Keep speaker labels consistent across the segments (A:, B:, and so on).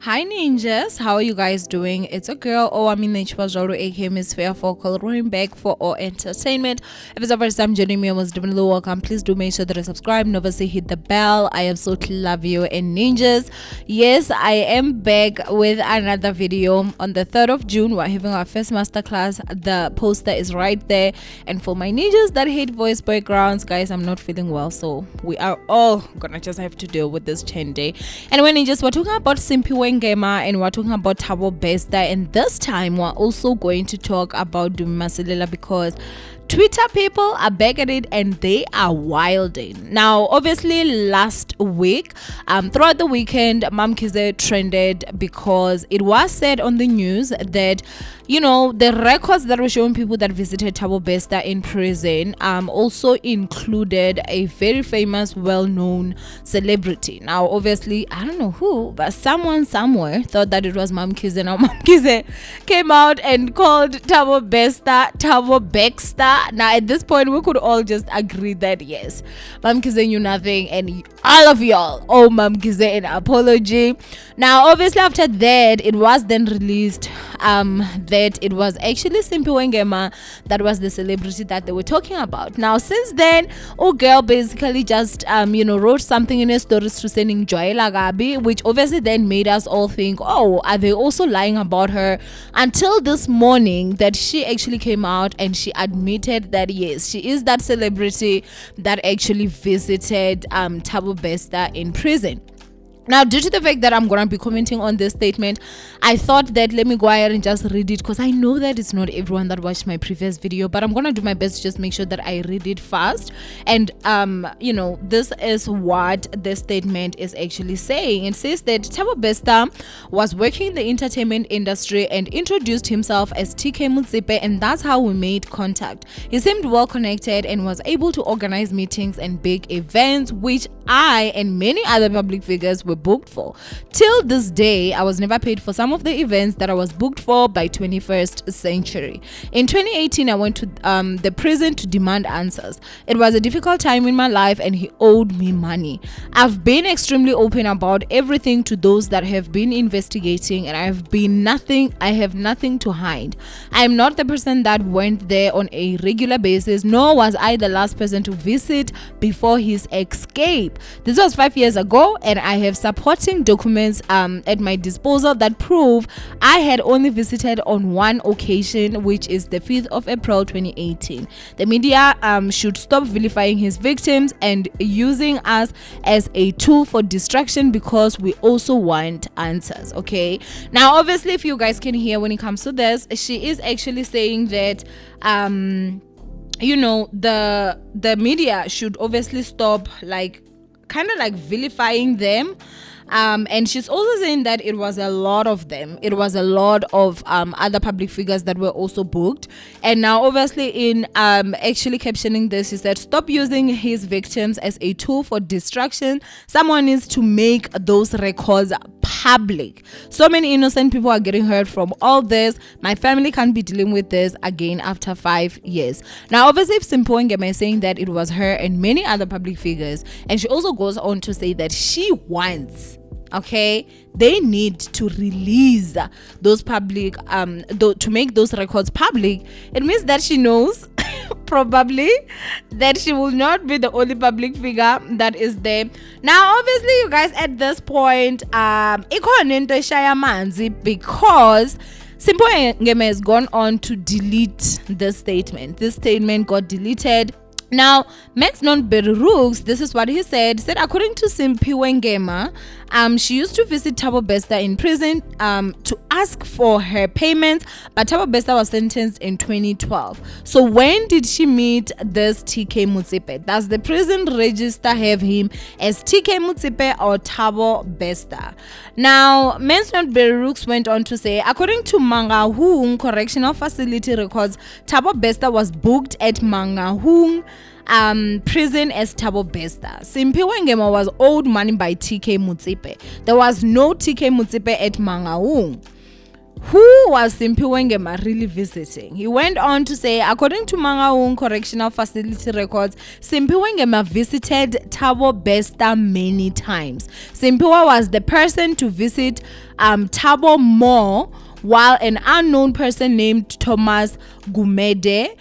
A: Hi ninjas, how are you guys doing? It's a girl, Owamie aka Miss Fair Focal, rolling back for all entertainment. If it's the first time joining me, I was doing a little welcome. Please do make sure that you subscribe and obviously hit the bell. I absolutely love you. And ninjas, yes, I am back with another video. On the 3rd of June, we're having our first masterclass. The poster is right there. And for my ninjas that hate voice backgrounds, guys, I'm not feeling well, so we are all gonna just have to deal with this 10 day. And when ninjas, we're talking about Simphiwe Ngema and we're talking about Thabo, and this time we're also going to talk about Dumi Masilela because Twitter people are back at it and they are wilding. Now, obviously, last week, throughout the weekend, Mamkize trended because it was said on the news that, you know, the records that were showing people that visited Thabo in prison also included a very famous, well-known celebrity. Now, obviously, I don't know who, but someone somewhere thought that it was Mamkize. Now, Mamkize came out and called Thabo Baxter. Now at this point we could all just agree that yes, Mamkize knew nothing and all of y'all owe Mamkize an apology. Now obviously after that it was then released that it was actually Simphiwe Ngema that was the celebrity that they were talking about. Now since then, girl basically just wrote something in her stories to sending Joy Lagabi, which obviously then made us all think, oh, are they also lying about her? Until this morning that she actually came out and she admitted that yes, she is that celebrity that actually visited Thabo in prison. Now, due to the fact that I'm going to be commenting on this statement, I thought that let me go ahead and just read it because I know that it's not everyone that watched my previous video, but I'm going to do my best to just make sure that I read it fast. And, this is what the statement is actually saying. It says that Thabo was working in the entertainment industry and introduced himself as TK Motsepe, and that's how we made contact. He seemed well connected and was able to organize meetings and big events, which I and many other public figures were booked for. Till this day, I was never paid for some of the events that I was booked for by 21st Century. In 2018, I went to the prison to demand answers. It was a difficult time in my life and he owed me money. I've been extremely open about everything to those that have been investigating, and I have nothing to hide. I am not the person that went there on a regular basis, nor was I the last person to visit before his escape. This was 5 years ago and I have supporting documents at my disposal that prove I had only visited on one occasion, which is the 5th of April 2018. The media should stop vilifying his victims and using us as a tool for distraction because we also want answers. Okay, now obviously if you guys can hear when it comes to this, she is actually saying that the media should obviously stop kind of vilifying them. And she's also saying that it was a lot of them. It was a lot of other public figures that were also booked. And now obviously in actually captioning this, she said, stop using his victims as a tool for distraction. Someone needs to make those records public. So many innocent people are getting hurt from all this. My family can't be dealing with this again after 5 years. Now obviously if Simphiwe Ngema is saying that it was her and many other public figures, and she also goes on to say that she wants, they need to release those public to make those records public. It means that she knows probably that she will not be the only public figure that is there. Now obviously you guys at this point because Simphiwe Ngema has gone on to delete this statement. This statement got deleted. Now, Max Non-Berrooks, this is what he said. He said, according to Simphiwe Ngema, she used to visit Thabo in prison to ask for her payments, but Thabo was sentenced in 2012. So when did she meet this TK Motsepe? Does the prison register have him as TK Motsepe or Thabo? Now, Max Non-Berrooks went on to say, according to Mangaung Correctional Facility records, Thabo was booked at Mangaung prison as Thabo Simphiwe Ngema was owed money by TK Motsepe. There was no TK Motsepe at Mangaung. Who was Simphiwe Ngema really visiting? He went on to say, according to Mangaung Correctional Facility records, Simphiwe Ngema visited Thabo Bester many times. Simphiwe was the person to visit Thabo more, while an unknown person named Thomas Gumede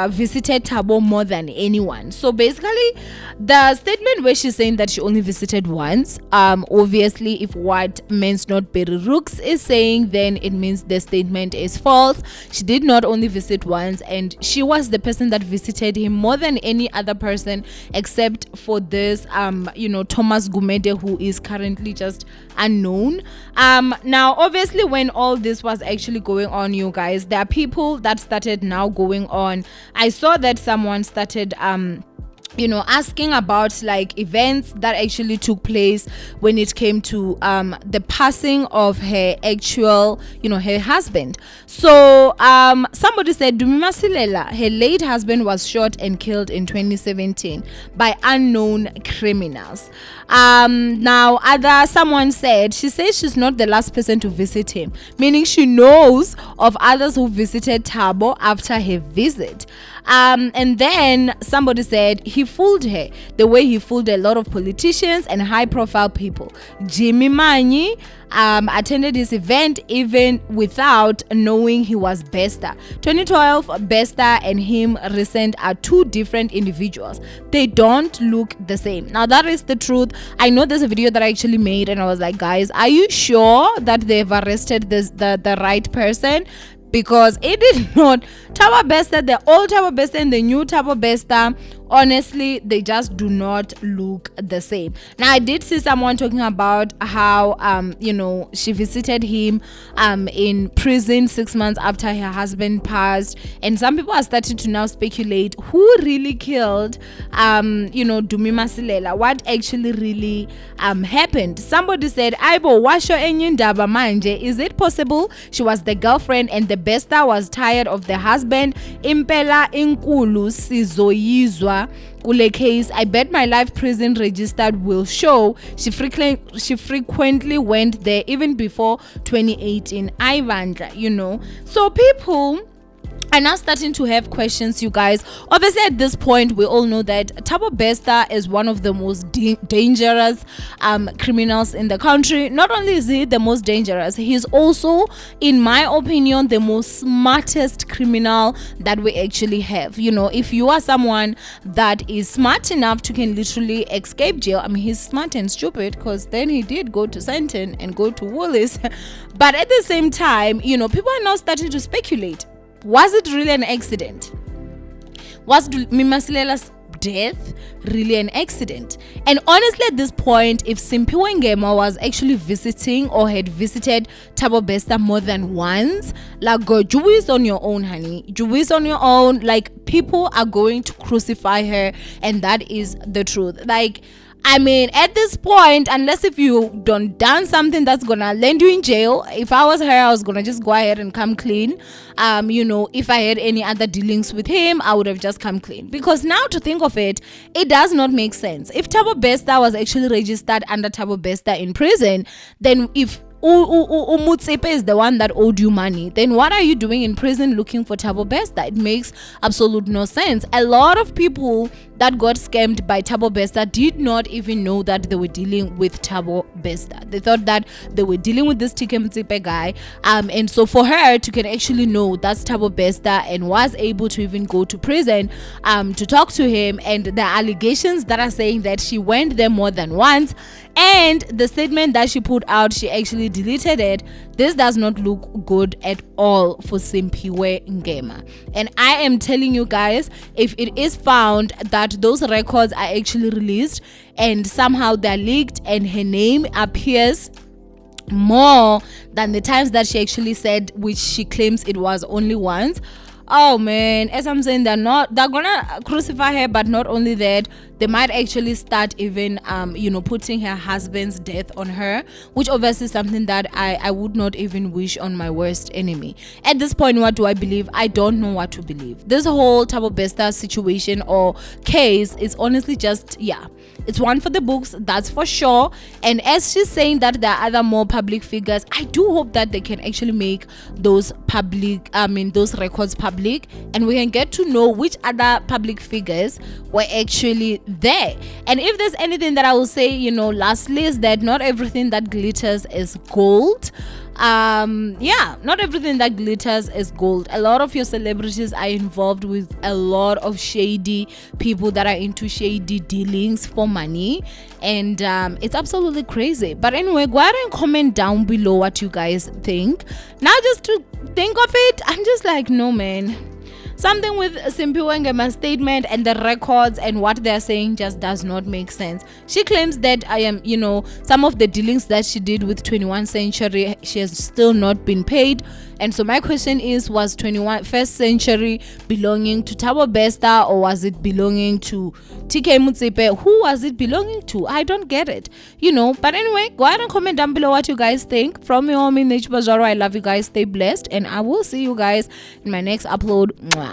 A: visited Thabo more than anyone. So basically, the statement where she's saying that she only visited once, obviously, if what Mens Not Berry Rooks is saying, then it means the statement is false. She did not only visit once, and she was the person that visited him more than any other person, except for this Thomas Gumede, who is currently just unknown. Now obviously, when all this was actually going on, you guys, there are people that started now going on. I saw that someone started asking about like events that actually took place when it came to the passing of her actual her husband. So somebody said Dumi Masilela, her late husband, was shot and killed in 2017 by unknown criminals. Now someone said she says she's not the last person to visit him, meaning she knows of others who visited Thabo after her visit. And then somebody said he fooled her the way he fooled a lot of politicians and high profile people. Jimmy Manyi attended this event even without knowing he was Bester. 2012, Bester and him recent are two different individuals. They don't look the same. Now that is the truth. I know there's a video that I actually made and I was like, guys, are you sure that they've arrested the right person? Because it did not. Thabo Bester, the old Thabo Bester and the new Thabo Bester, honestly, they just do not look the same. Now I did see someone talking about how she visited him in prison 6 months after her husband passed, and some people are starting to now speculate who really killed Dumi Masilela, what actually really happened. Somebody said, Aibo, washo enye ndaba manje, is it possible she was the girlfriend and the Bester was tired of the husband? Impela inkulu sizoyizwa kule case. I bet my life prison registered will show she frequently went there even before 2018. So people are now starting to have questions, you guys. Obviously, at this point, we all know that Thabo Bester is one of the most dangerous criminals in the country. Not only is he the most dangerous, he's also, in my opinion, the most smartest criminal that we actually have. If you are someone that is smart enough to can literally escape jail, I mean, he's smart and stupid because then he did go to Sandton and go to Woolies. But at the same time, people are now starting to speculate. Was it really an accident? Was Masilela's death really an accident? And honestly, at this point, if Simphiwe Ngema was actually visiting or had visited Thabo Bester more than once, like, go juice on your own, honey. Juice on your own. Like, people are going to crucify her, and that is the truth. Like, I mean, at this point, unless if you don't done something that's gonna land you in jail, if I was her, I was gonna just go ahead and come clean. If I had any other dealings with him, I would have just come clean. Because now to think of it, it does not make sense. If Thabo Bester was actually registered under Thabo Bester in prison, then if Mutsepe is the one that owed you money, then what are you doing in prison looking for Thabo Bester? It makes absolute no sense. A lot of people that got scammed by Thabo Bester did not even know that they were dealing with Thabo Bester. They thought that they were dealing with this Tike Mutsepe guy, and so for her to can actually know that's Thabo Bester and was able to even go to prison to talk to him, and the allegations that are saying that she went there more than once, and the statement that she put out, she actually deleted it. This does not look good at all for Simphiwe Ngema. And I am telling you guys, if it is found that those records are actually released and somehow they're leaked and her name appears more than the times that she actually said, which she claims it was only once, oh man, as I'm saying, they're gonna crucify her. But not only that, they might actually start even putting her husband's death on her, which obviously is something that I would not even wish on my worst enemy. At this point, what do I believe? I don't know what to believe. This whole Thabo Bester situation or case is honestly just, it's one for the books, that's for sure. And as she's saying that there are other more public figures, I do hope that they can actually make those those records public, and we can get to know which other public figures were actually there. And if there's anything that I will say, lastly, is that not everything that glitters is gold. Not everything that glitters is gold. A lot of your celebrities are involved with a lot of shady people that are into shady dealings for money, and it's absolutely crazy. But anyway, go ahead and comment down below what you guys think. Now, just to think of it, I'm just like, no man, something with Simphiwe and Ngema's statement and the records and what they're saying just does not make sense. She claims that some of the dealings that she did with 21st Century, she has still not been paid. And so my question is, was 21st Century belonging to Thabo Bester, or was it belonging to TK Mutsepe? Who was it belonging to? I don't get it, But anyway, go ahead and comment down below what you guys think. From Owamie, I love you guys. Stay blessed, and I will see you guys in my next upload. Mwah.